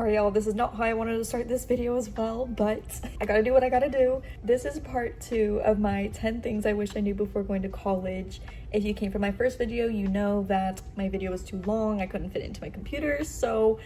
Alright y'all, this is not how I wanted to start this video as well, but I gotta do what I gotta do. This is part 2 of my 10 things I wish I knew before going to college. If you came from my first video, you know that my video was too long. I couldn't fit it into my computer, so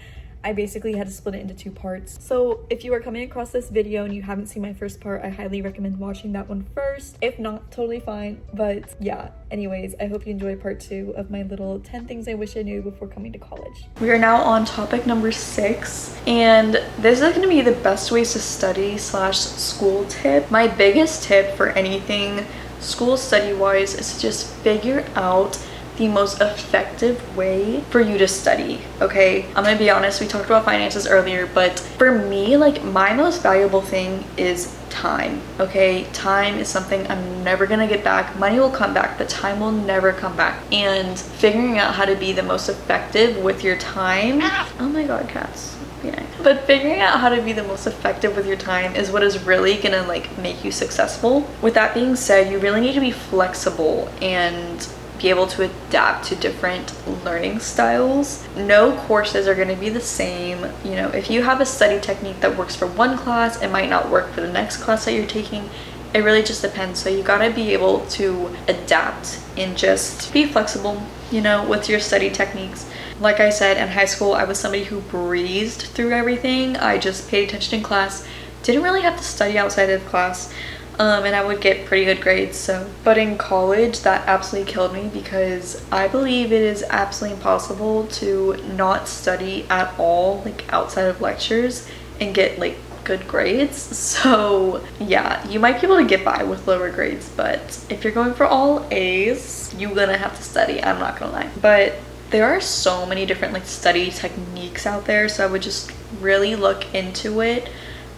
I basically had to split it into 2 parts. So if you are coming across this video and you haven't seen my first part, I highly recommend watching that one first. If not, totally fine. But yeah, anyways, I hope you enjoy part 2 of my little 10 things I wish I knew before coming to college. We are now on topic number 6, and this is gonna be the best ways to study / school tip. My biggest tip for anything school study wise is to just figure out the most effective way for you to study. Okay, I'm gonna be honest, we talked about finances earlier, but for me, like, my most valuable thing is time. Okay, time is something I'm never gonna get back. Money will come back, but time will never come back. And figuring out how to be the most effective with your time, oh my god, cats. Yeah. But figuring out how to be the most effective with your time is what is really gonna like make you successful. With that being said, you really need to be flexible and be able to adapt to different learning styles. No courses are going to be the same. You know, if you have a study technique that works for one class, it might not work for the next class that you're taking. It really just depends. So you got to be able to adapt and just be flexible, you know, with your study techniques. Like I said, in high school, I was somebody who breezed through everything. I just paid attention in class, didn't really have to study outside of class. And I would get pretty good grades. So, but in college, that absolutely killed me because I believe it is absolutely impossible to not study at all, like outside of lectures, and get like good grades. So yeah, you might be able to get by with lower grades, but if you're going for all A's, you're gonna have to study. I'm not gonna lie. But there are so many different like study techniques out there, so I would just really look into it.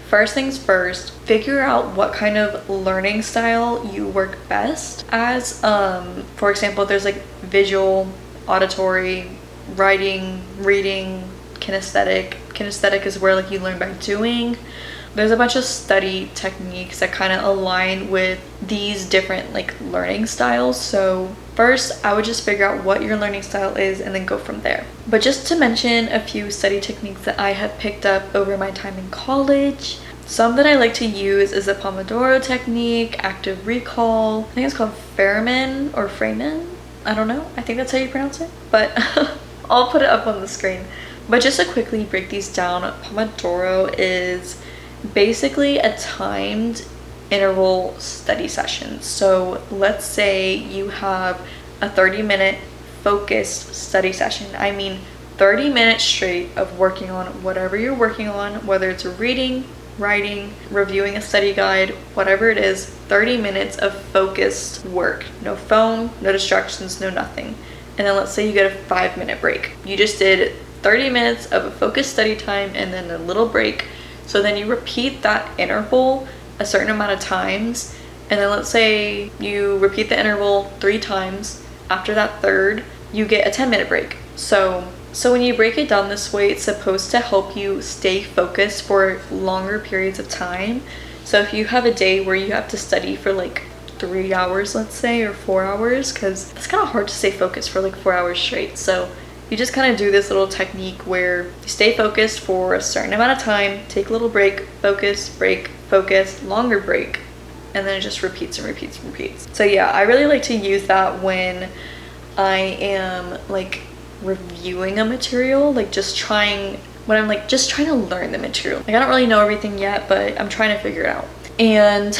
First things first, figure out what kind of learning style you work best as. For example, there's like visual, auditory, writing, reading, kinesthetic. Kinesthetic is where like you learn by doing. There's a bunch of study techniques that kind of align with these different like learning styles. So first, I would just figure out what your learning style is and then go from there. But just to mention a few study techniques that I have picked up over my time in college. Some that I like to use is the Pomodoro technique, active recall. I think it's called Feynman or Feynman. I don't know. I think that's how you pronounce it. But I'll put it up on the screen. But just to quickly break these down, Pomodoro is basically a timed interval study session. So let's say you have a 30-minute focused study session. I mean 30 minutes straight of working on whatever you're working on, whether it's reading, writing, reviewing a study guide, whatever it is. 30 minutes of focused work. No phone, no distractions, no nothing. And then let's say you get a 5-minute break. You just did 30 minutes of a focused study time and then a little break. So then you repeat that interval a certain amount of times, and then let's say you repeat the interval 3 times. After that third, you get a 10-minute break. So when you break it down this way, it's supposed to help you stay focused for longer periods of time. So if you have a day where you have to study for like 3 hours, let's say, or 4 hours, because it's kind of hard to stay focused for like 4 hours straight. So you just kind of do this little technique where you stay focused for a certain amount of time, take a little break, focus, break, focus, longer break, and then it just repeats and repeats and repeats. So yeah, I really like to use that when I am like reviewing a material, like when I'm like just trying to learn the material. Like I don't really know everything yet, but I'm trying to figure it out. And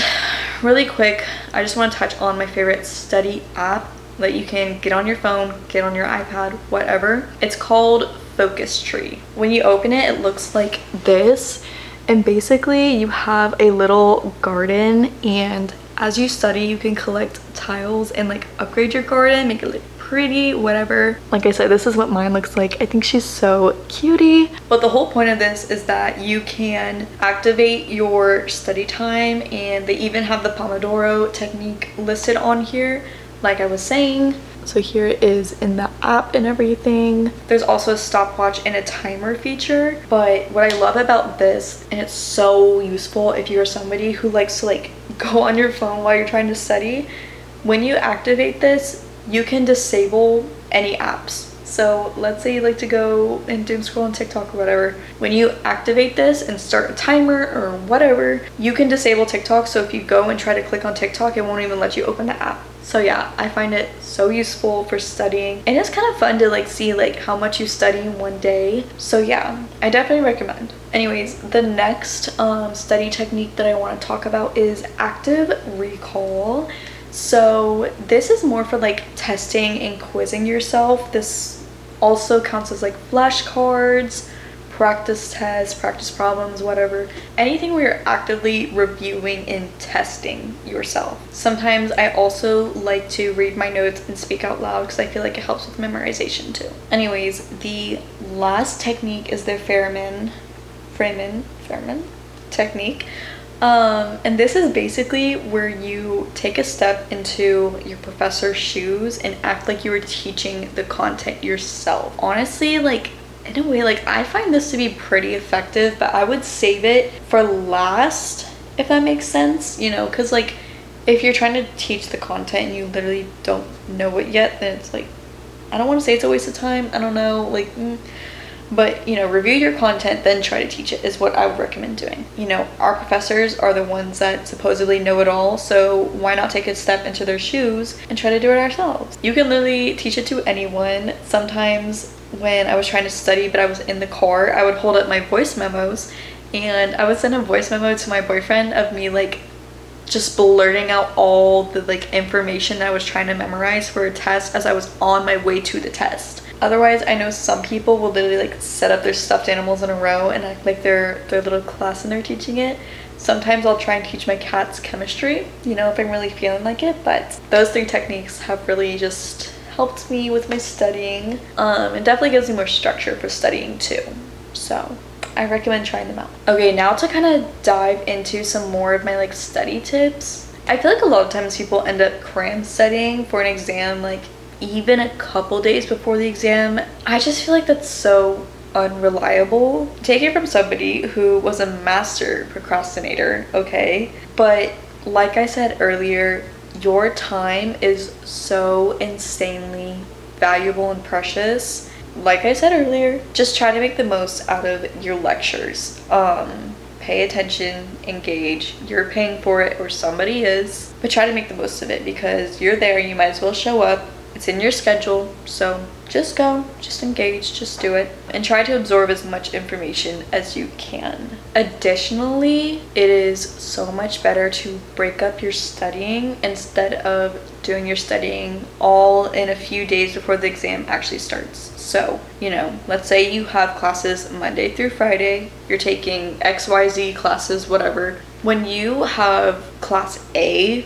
really quick, I just want to touch on my favorite study app that you can get on your phone, get on your iPad, whatever. It's called Focus Tree. When you open it, it looks like this. And basically you have a little garden, and as you study, you can collect tiles and like upgrade your garden, make it look pretty, whatever. Like I said, this is what mine looks like. I think she's so cutie. But the whole point of this is that you can activate your study time, and they even have the Pomodoro technique listed on here, like I was saying. So here it is in the app and everything. There's also a stopwatch and a timer feature. But what I love about this, and it's so useful if you're somebody who likes to like go on your phone while you're trying to study, when you activate this, you can disable any apps. So let's say you like to go and doom scroll on TikTok or whatever. When you activate this and start a timer or whatever, you can disable TikTok. So if you go and try to click on TikTok, it won't even let you open the app. So yeah, I find it so useful for studying, and it's kind of fun to like see like how much you study in one day. So yeah, I definitely recommend. Anyways, the next study technique that I want to talk about is active recall. So this is more for like testing and quizzing yourself. This also counts as like flashcards, practice tests, practice problems, whatever. Anything where you're actively reviewing and testing yourself. Sometimes I also like to read my notes and speak out loud because I feel like it helps with memorization too. Anyways, the last technique is the Feynman technique. And this is basically where you take a step into your professor's shoes and act like you were teaching the content yourself. Honestly, like in a way, like I find this to be pretty effective, but I would save it for last, if that makes sense, you know, because like if you're trying to teach the content and you literally don't know it yet, then it's like, I don't want to say it's a waste of time, I don't know, like but you know, review your content, then try to teach it is what I would recommend doing. You know, our professors are the ones that supposedly know it all, so why not take a step into their shoes and try to do it ourselves? You can literally teach it to anyone. Sometimes when I was trying to study but I was in the car, I would hold up my voice memos and I would send a voice memo to my boyfriend of me like just blurting out all the like information that I was trying to memorize for a test as I was on my way to the test. Otherwise, I know some people will literally like set up their stuffed animals in a row and act like their little class and they're teaching it. Sometimes I'll try and teach my cats chemistry, you know, if I'm really feeling like it, but those 3 techniques have really just helped me with my studying, and definitely gives me more structure for studying too. So I recommend trying them out. Okay, now to kind of dive into some more of my like study tips. I feel like a lot of times people end up cram studying for an exam like even a couple days before the exam. I just feel like that's so unreliable. Take it from somebody who was a master procrastinator, okay? But like I said earlier, your time is so insanely valuable and precious. Like I said earlier, just try to make the most out of your lectures. Pay attention, engage. You're paying for it or somebody is, but try to make the most of it because you're there, you might as well show up. It's in your schedule, so just go, just engage, just do it, and try to absorb as much information as you can. Additionally, it is so much better to break up your studying instead of doing your studying all in a few days before the exam actually starts. So, you know, let's say you have classes Monday through Friday, you're taking XYZ classes, whatever. When you have class A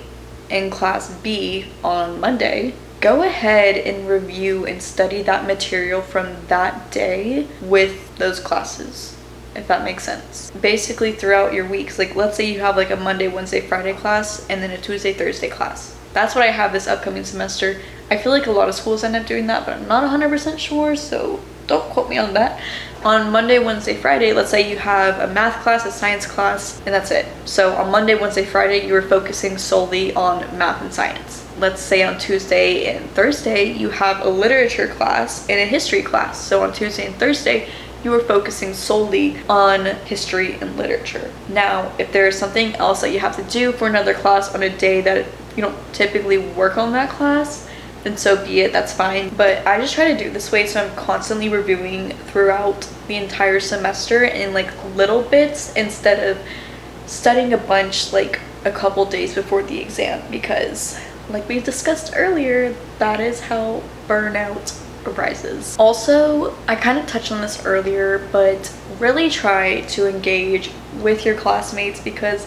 and class B on Monday, go ahead and review and study that material from that day with those classes, if that makes sense. Basically throughout your weeks, like let's say you have like a Monday, Wednesday, Friday class and then a Tuesday, Thursday class. That's what I have this upcoming semester. I feel like a lot of schools end up doing that, but I'm not 100% sure, so don't quote me on that. On Monday, Wednesday, Friday, let's say you have a math class, a science class, and that's it. So on Monday, Wednesday, Friday, you are focusing solely on math and science. Let's say on Tuesday and Thursday, you have a literature class and a history class. So on Tuesday and Thursday, you are focusing solely on history and literature. Now, if there is something else that you have to do for another class on a day that you don't typically work on that class, then so be it, that's fine. But I just try to do it this way so I'm constantly reviewing throughout the entire semester in like little bits instead of studying a bunch like a couple days before the exam, because like we discussed earlier, that is how burnout arises. Also, I kind of touched on this earlier, but really try to engage with your classmates because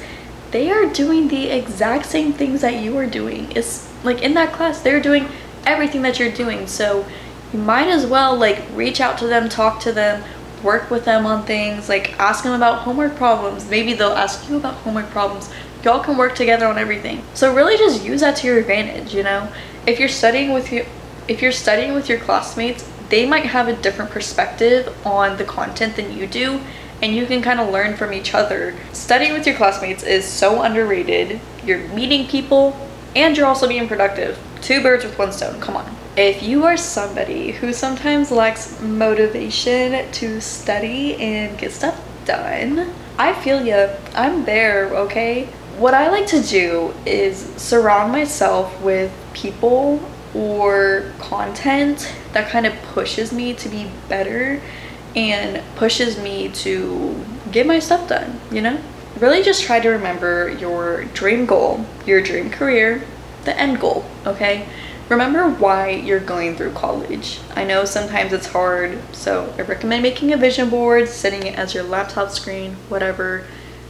they are doing the exact same things that you are doing. It's like in that class, they're doing everything that you're doing. So you might as well like reach out to them, talk to them, work with them on things, like ask them about homework problems. Maybe they'll ask you about homework problems. Y'all can work together on everything. So really just use that to your advantage, you know? If you're studying with your classmates, they might have a different perspective on the content than you do, and you can kind of learn from each other. Studying with your classmates is so underrated. You're meeting people and you're also being productive. 2 birds with 1 stone, come on. If you are somebody who sometimes lacks motivation to study and get stuff done, I feel ya. I'm there, okay? What I like to do is surround myself with people or content that kind of pushes me to be better and pushes me to get my stuff done, you know? Really just try to remember your dream goal, your dream career, the end goal, okay? Remember why you're going through college. I know sometimes it's hard, so I recommend making a vision board, setting it as your laptop screen, whatever,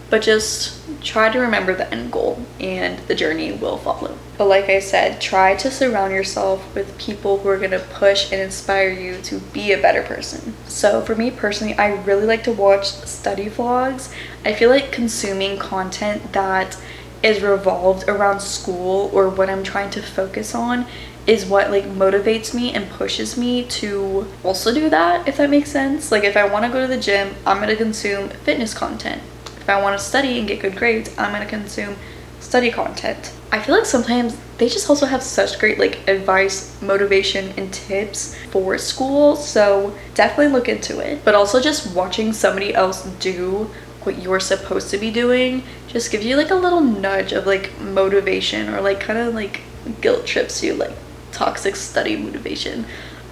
but just try to remember the end goal and the journey will follow. But like I said, try to surround yourself with people who are gonna push and inspire you to be a better person. So for me personally, I really like to watch study vlogs. I feel like consuming content that is revolved around school or what I'm trying to focus on is what like motivates me and pushes me to also do that, if that makes sense. Like if I want to go to the gym, I'm going to consume fitness content. If I want to study and get good grades, I'm going to consume study content. I feel like sometimes they just also have such great like advice, motivation, and tips for school, so definitely look into it. But also just watching somebody else do what you're supposed to be doing just gives you like a little nudge of like motivation, or like kind of like guilt trips you, like toxic study motivation.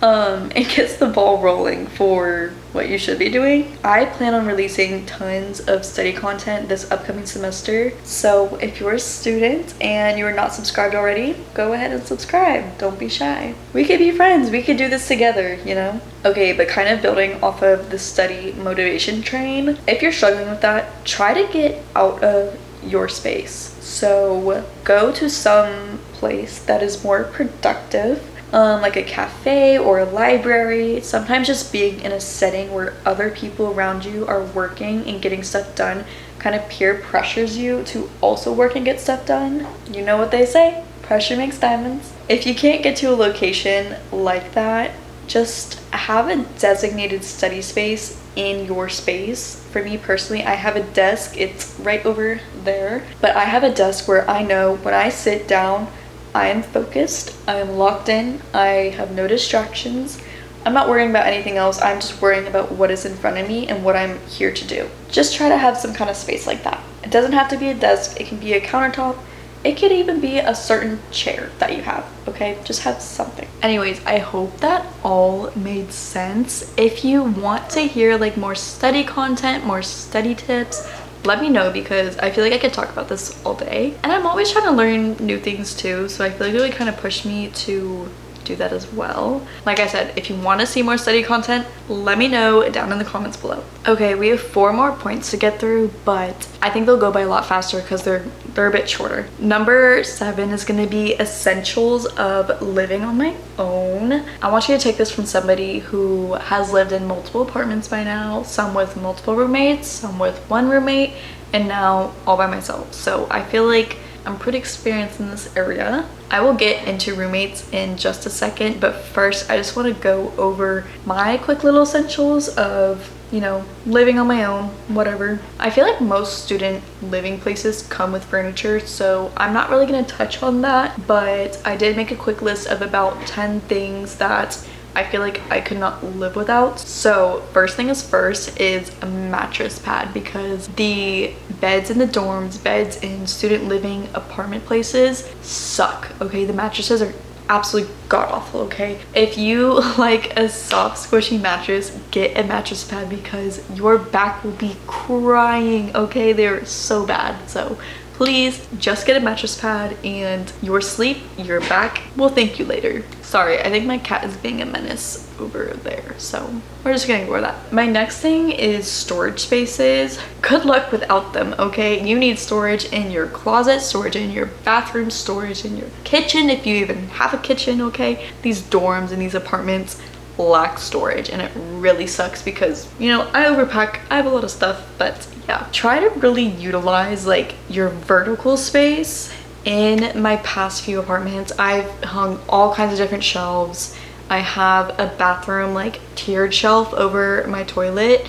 It gets the ball rolling for what you should be doing. I plan on releasing tons of study content this upcoming semester, so if you're a student and you're not subscribed already, go ahead and subscribe. Don't be shy. We could be friends. We could do this together, you know? Okay, but kind of building off of the study motivation train, if you're struggling with that, try to get out of your space. So go to some place that is more productive, like a cafe or a library. Sometimes just being in a setting where other people around you are working and getting stuff done kind of peer pressures you to also work and get stuff done. You know what they say, pressure makes diamonds. If you can't get to a location like that, just have a designated study space in your space. For me personally, I have a desk, it's right over there, but I have a desk where I know when I sit down, I am focused, I am locked in, I have no distractions. I'm not worrying about anything else, I'm just worrying about what is in front of me and what I'm here to do. Just try to have some kind of space like that. It doesn't have to be a desk, it can be a countertop, it could even be a certain chair that you have, okay? Just have something. Anyways, I hope that all made sense. If you want to hear like more study content, more study tips, let me know, because I feel like I could talk about this all day. And I'm always trying to learn new things too, so I feel like it really kind of pushed me to do that as well. Like I said, if you want to see more study content, let me know down in the comments below. Okay, we have 4 more points to get through, but I think they'll go by a lot faster because they're a bit shorter. Number 7 is going to be essentials of living on my own. I want you to take this from somebody who has lived in multiple apartments by now, some with multiple roommates, some with 1 roommate, and now all by myself. So I feel like I'm pretty experienced in this area. I will get into roommates in just a second, but first I just want to go over my quick little essentials of, you know, living on my own, whatever. I feel like most student living places come with furniture, so I'm not really going to touch on that, but I did make a quick list of about 10 things that I feel like I could not live without. So first thing is first is a mattress pad, because the beds in the dorms, beds in student living apartment places suck, okay? The mattresses are absolutely god-awful, okay? If you like a soft squishy mattress, get a mattress pad because your back will be crying, okay? They're so bad. So please just get a mattress pad and your sleep, your back will thank you later. Sorry, I think my cat is being a menace over there, so we're just gonna ignore that. My next thing is storage spaces. Good luck without them, okay? You need storage in your closet, storage in your bathroom, storage in your kitchen, if you even have a kitchen, okay? These dorms and these apartments lack storage, and it really sucks because, you know, I overpack, I have a lot of stuff, but yeah. Try to really utilize like your vertical space. In my past few apartments, I've hung all kinds of different shelves. I have a bathroom like tiered shelf over my toilet.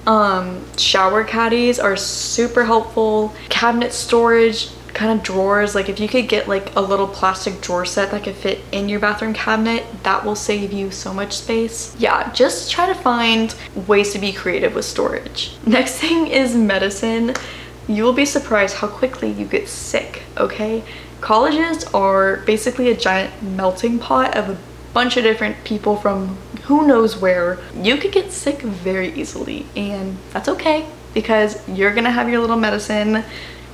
Shower caddies are super helpful. Cabinet storage kind of drawers. Like if you could get like a little plastic drawer set that could fit in your bathroom cabinet, that will save you so much space. Yeah, just try to find ways to be creative with storage. Next thing is medicine. You will be surprised how quickly you get sick, okay? Colleges are basically a giant melting pot of a bunch of different people from who knows where. You could get sick very easily, and that's okay because you're gonna have your little medicine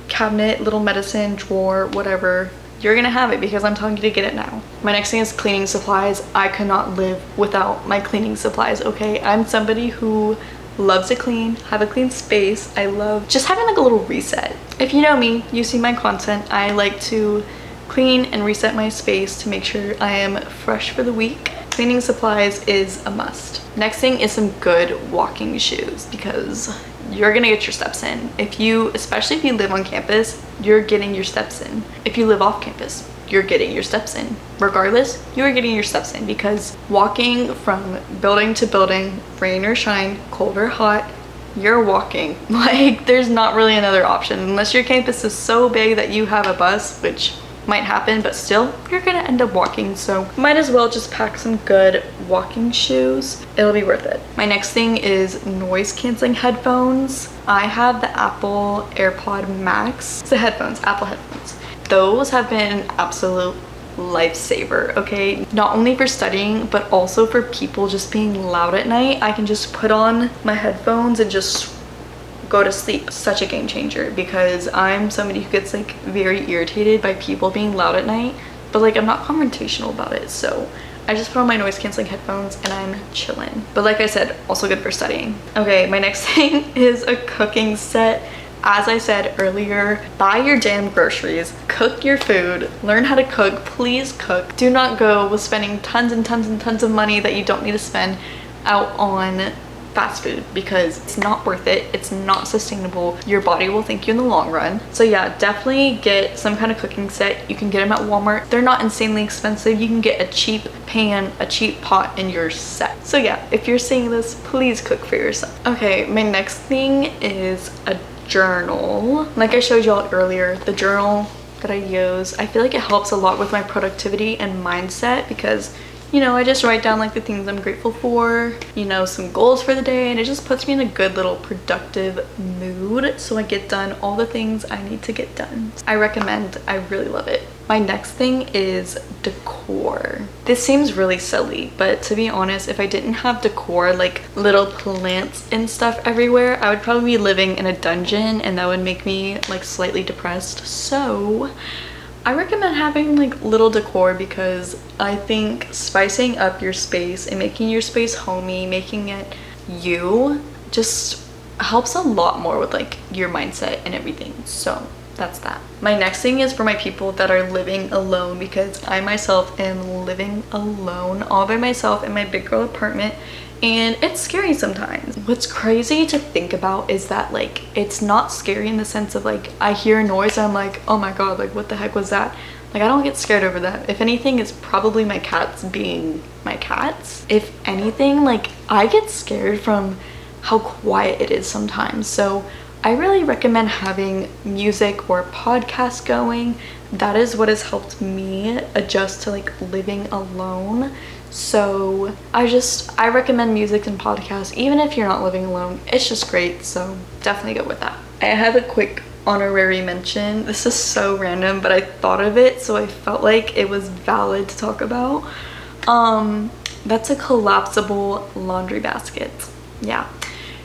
cabinet, little medicine drawer, whatever. You're gonna have it because I'm telling you to get it now. My next thing is cleaning supplies. I could not live without my cleaning supplies, okay? I'm somebody who loves to clean, have a clean space. I love just having like a little reset. If you know me, you see my content, I like to clean and reset my space to make sure I am fresh for the week. Cleaning supplies is a must. Next thing is some good walking shoes because you're gonna get your steps in. Especially if you live on campus, you're getting your steps in. If you live off campus, you're getting your steps in. Regardless, you are getting your steps in because walking from building to building, rain or shine, cold or hot, you're walking. Like there's not really another option unless your campus is so big that you have a bus, which might happen, but still you're gonna end up walking, so might as well just pack some good walking shoes. It'll be worth it. My next thing is noise canceling headphones. I have the Apple AirPod Max. It's the headphones, Apple headphones. Those have been an absolute lifesaver, okay? Not only for studying, but also for people just being loud at night. I can just put on my headphones and just go to sleep. Such a game changer because I'm somebody who gets like very irritated by people being loud at night, but like I'm not confrontational about it, so I just put on my noise canceling headphones and I'm chilling. But like I said, also good for studying. Okay, my next thing is a cooking set. As I said earlier, buy your damn groceries, cook your food, learn how to cook, please cook. Do not go with spending tons and tons and tons of money that you don't need to spend out on fast food because it's not worth it. It's not sustainable. Your body will thank you in the long run. So yeah, definitely get some kind of cooking set. You can get them at Walmart. They're not insanely expensive. You can get a cheap pan, a cheap pot, and you're set. So yeah, if you're seeing this, please cook for yourself. Okay, my next thing is a journal. Like I showed y'all earlier, the journal that I use, I feel like it helps a lot with my productivity and mindset because, you know, I just write down like the things I'm grateful for, you know, some goals for the day, and it just puts me in a good little productive mood so I get done all the things I need to get done. I recommend, I really love it. My next thing is decor. This seems really silly, but to be honest, if I didn't have decor, like little plants and stuff everywhere, I would probably be living in a dungeon and that would make me like slightly depressed. So I recommend having like little decor because I think spicing up your space and making your space homey, making it you, just helps a lot more with like your mindset and everything. So that's that. My next thing is for my people that are living alone because I myself am living alone all by myself in my big girl apartment, and it's scary sometimes. What's crazy to think about is that like it's not scary in the sense of like I hear a noise and I'm like, oh my god, like what the heck was that? Like I don't get scared over that. If anything, it's probably my cats being my cats. If anything, like I get scared from how quiet it is sometimes. So I really recommend having music or podcasts going. That is what has helped me adjust to like living alone. So I recommend music and podcasts even if you're not living alone. It's just great, so definitely go with that. I have a quick honorary mention. This is so random, but I thought of it, so I felt like it was valid to talk about. That's a collapsible laundry basket. Yeah.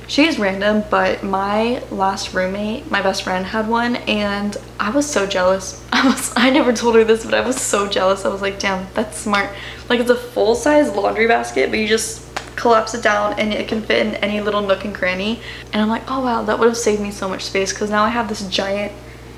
She's random, but my last roommate, my best friend, had one and I was so jealous. I never told her this, but I was so jealous. I was like, damn, that's smart. Like it's a full-size laundry basket, but you just collapse it down and it can fit in any little nook and cranny. And I'm like, oh wow, that would have saved me so much space because now I have this giant,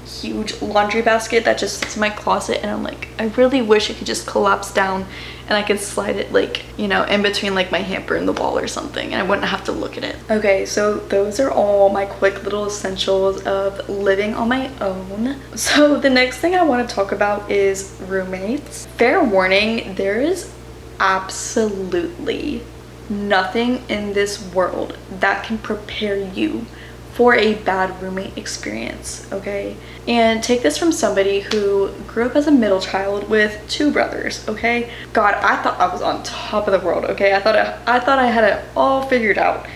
huge laundry basket that just sits in my closet, and I'm like, I really wish it could just collapse down and I could slide it like, you know, in between like my hamper and the wall or something and I wouldn't have to look at it. Okay, so those are all my quick little essentials of living on my own. So the next thing I want to talk about is roommates. Fair warning, there is absolutely nothing in this world that can prepare you for a bad roommate experience, okay? And take this from somebody who grew up as a middle child with 2 brothers, okay? God, I thought I was on top of the world, okay? I thought I had it all figured out.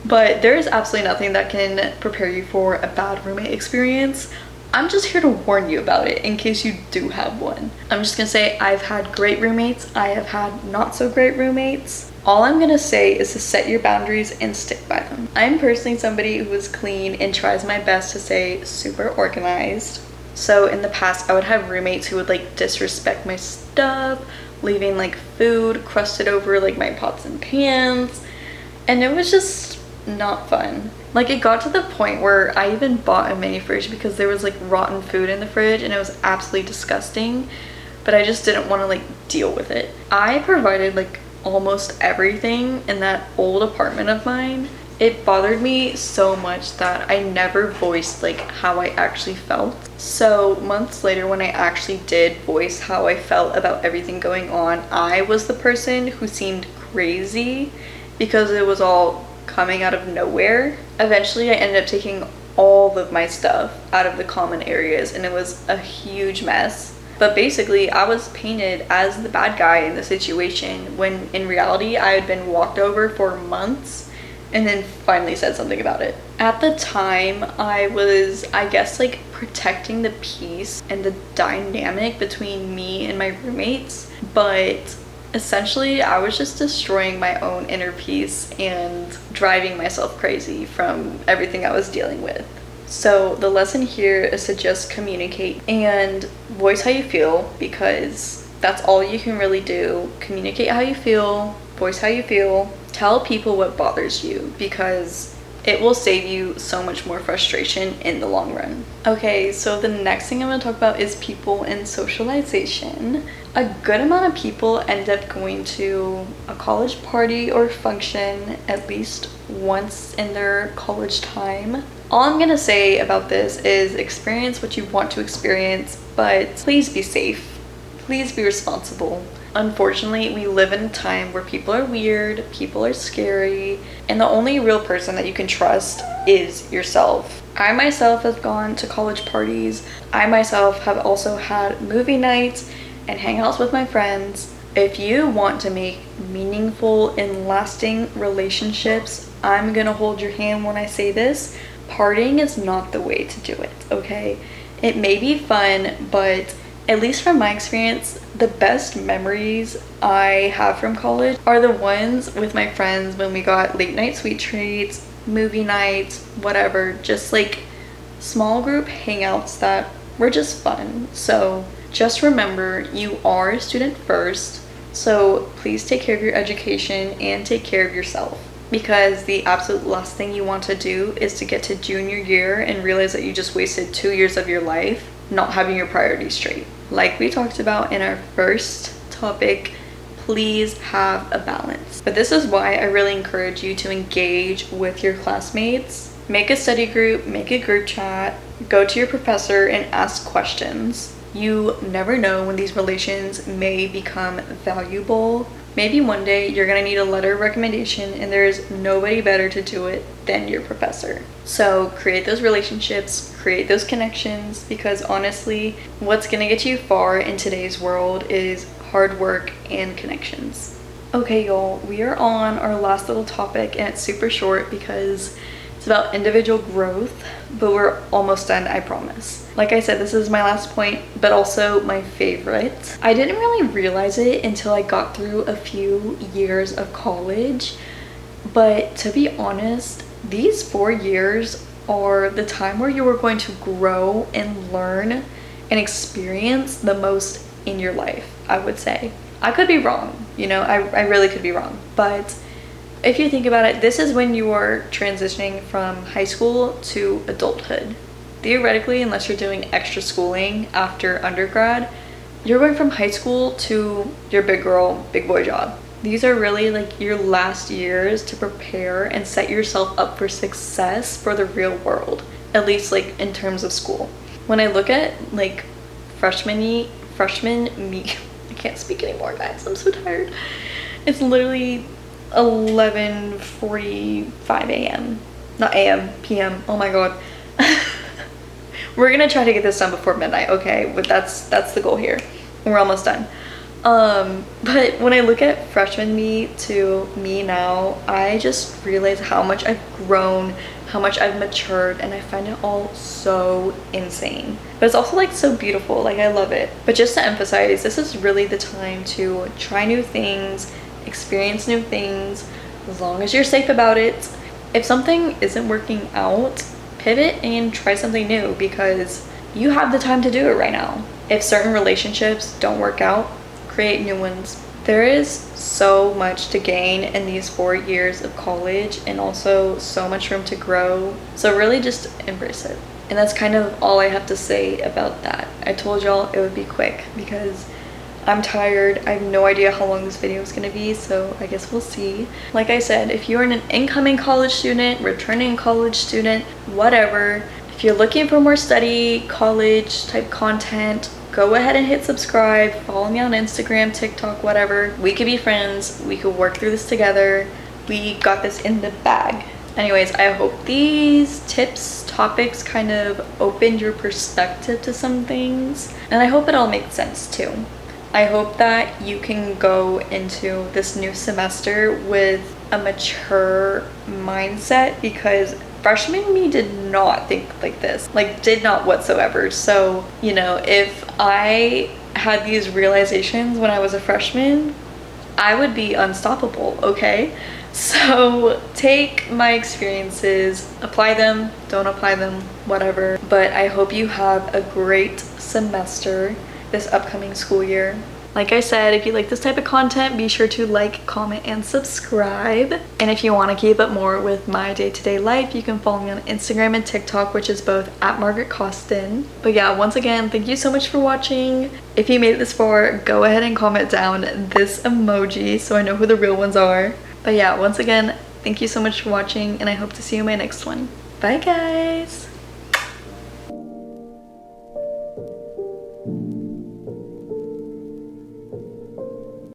But there is absolutely nothing that can prepare you for a bad roommate experience. I'm just here to warn you about it in case you do have one. I'm just gonna say I've had great roommates, I have had not so great roommates. All I'm gonna say is to set your boundaries and stick by them. I'm personally somebody who is clean and tries my best to stay super organized. So in the past, I would have roommates who would like disrespect my stuff, leaving like food crusted over like my pots and pans, and it was just not fun. Like, it got to the point where I even bought a mini fridge because there was like rotten food in the fridge and it was absolutely disgusting, but I just didn't want to like deal with it. I provided like almost everything in that old apartment of mine. It bothered me so much that I never voiced like how I actually felt. So months later, when I actually did voice how I felt about everything going on, I was the person who seemed crazy because it was all coming out of nowhere. Eventually I ended up taking all of my stuff out of the common areas and it was a huge mess. But basically I was painted as the bad guy in the situation when in reality I had been walked over for months and then finally said something about it. At the time I was, I guess, like protecting the peace and the dynamic between me and my roommates, but essentially I was just destroying my own inner peace and driving myself crazy from everything I was dealing with. So the lesson here is to just communicate and voice how you feel, because that's all you can really do. Communicate how you feel, voice how you feel, tell people what bothers you, because it will save you so much more frustration in the long run. Okay, so the next thing I'm going to talk about is people and socialization. A good amount of people end up going to a college party or function at least once in their college time. All I'm gonna say about this is experience what you want to experience, but please be safe. Please be responsible. Unfortunately, we live in a time where people are weird, people are scary, and the only real person that you can trust is yourself. I myself have gone to college parties. I myself have also had movie nights and hangouts with my friends. If you want to make meaningful and lasting relationships, I'm gonna hold your hand when I say this. Partying is not the way to do it, okay? It may be fun, but at least from my experience, the best memories I have from college are the ones with my friends when we got late night sweet treats, movie nights, whatever, just like small group hangouts that were just fun. So just remember, you are a student first, so please take care of your education and take care of yourself, because the absolute last thing you want to do is to get to junior year and realize that you just wasted 2 years of your life not having your priorities straight. Like we talked about in our first topic, please have a balance. But this is why I really encourage you to engage with your classmates. Make a study group, make a group chat, go to your professor and ask questions. You never know when these relations may become valuable. Maybe one day you're gonna need a letter of recommendation and there's nobody better to do it than your professor. So create those relationships, create those connections, because honestly, what's gonna get you far in today's world is hard work and connections. Okay, y'all, we are on our last little topic and it's super short because it's about individual growth, but we're almost done, I promise. Like I said, this is my last point, but also my favorite. I didn't really realize it until I got through a few years of college, but to be honest, these 4 years are the time where you are going to grow and learn and experience the most in your life, I would say. I could be wrong, you know, I really could be wrong, but if you think about it, this is when you are transitioning from high school to adulthood. Theoretically, unless you're doing extra schooling after undergrad, you're going from high school to your big girl, big boy job. These are really like your last years to prepare and set yourself up for success for the real world, at least like in terms of school. When I look at like freshman me, I can't speak anymore, guys, I'm so tired. It's literally 11:45 a.m. not AM, PM. Oh my god. We're gonna try to get this done before midnight, okay? But that's the goal here. We're almost done. But when I look at freshman me to me now, I just realize how much I've grown, how much I've matured, and I find it all so insane. But it's also like so beautiful, like I love it. But just to emphasize, this is really the time to try new things, experience new things, as long as you're safe about it. If something isn't working out, pivot and try something new, because you have the time to do it right now. If certain relationships don't work out, create new ones. There is so much to gain in these 4 years of college, and also so much room to grow. So really just embrace it. And that's kind of all I have to say about that. I told y'all it would be quick because I'm tired. I have no idea how long this video is going to be, so I guess we'll see. Like I said, if you're an incoming college student, returning college student, whatever, if you're looking for more study, college type content, go ahead and hit subscribe. Follow me on Instagram, TikTok, whatever. We could be friends. We could work through this together. We got this in the bag. Anyways, I hope these tips, topics kind of opened your perspective to some things. And I hope it all makes sense too. I hope that you can go into this new semester with a mature mindset, because freshman me did not think like this, like did not whatsoever. So, you know, if I had these realizations when I was a freshman, I would be unstoppable, okay? So take my experiences, apply them, don't apply them, whatever. But I hope you have a great semester this upcoming school year. Like I said, if you like this type of content, be sure to like, comment, and subscribe. And if you want to keep up more with my day-to-day life, you can follow me on Instagram and TikTok, which is both at Margaret Costin. But yeah, once again, thank you so much for watching. If you made it this far, go ahead and comment down this emoji so I know who the real ones are. But yeah, once again, thank you so much for watching, and I hope to see you in my next one. Bye guys!